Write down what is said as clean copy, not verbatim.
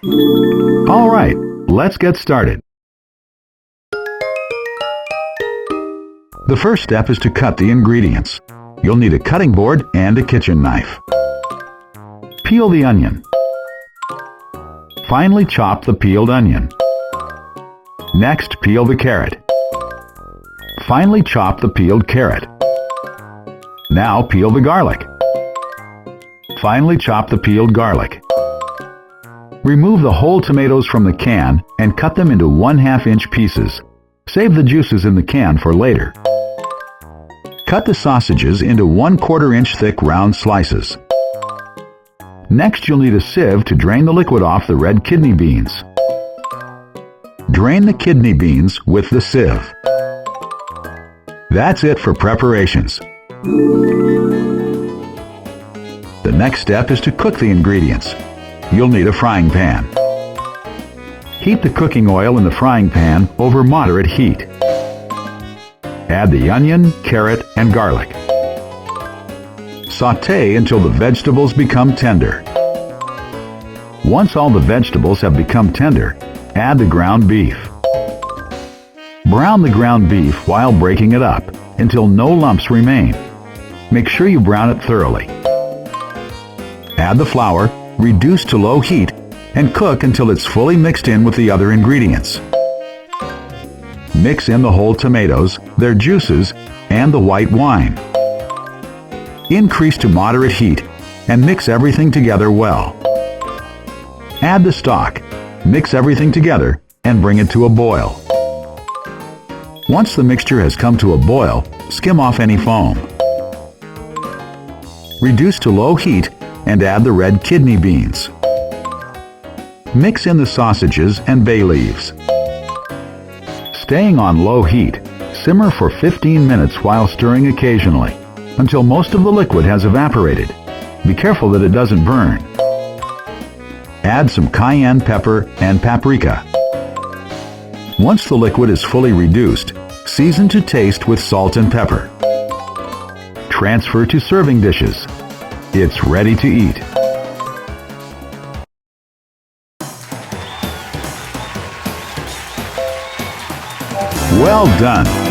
All right, let's get started. The first step is to cut the ingredients. You'll need a cutting board and a kitchen knife. Peel the onion. Finely chop the peeled onion. Next, peel the carrot. Finely chop the peeled carrot. Now peel the garlic. Finely chop the peeled garlic. Remove the whole tomatoes from the can and cut them into 1/2-inch pieces. Save the juices in the can for later. Cut the sausages into 1/4-inch thick round slices. Next, you'll need a sieve to drain the liquid off the red kidney beans. Drain the kidney beans with the sieve. That's it for preparations. The next step is to cook the ingredients. You'll need a frying pan. Heat the cooking oil in the frying pan over moderate heat. Add the onion, carrot, and garlic. Sauté until the vegetables become tender. Once all the vegetables have become tender, add the ground beef. Brown the ground beef while breaking it up until no lumps remain. Make sure you brown it thoroughly. Add the flour, reduce to low heat, and cook until it's fully mixed in with the other ingredients. Mix in the whole tomatoes, their juices, and the white wine. Increase to moderate heat and mix everything together well. Add the stock, mix everything together, and bring it to a boil. Once the mixture has come to a boil, skim off any foam. Reduce to low heat and add the red kidney beans. Mix in the sausages and bay leaves. Staying on low heat, simmer for 15 minutes while stirring occasionally, until most of the liquid has evaporated. Be careful that it doesn't burn. Add some cayenne pepper and paprika. Once the liquid is fully reduced, season to taste with salt and pepper. Transfer to serving dishes. It's ready to eat. Well done!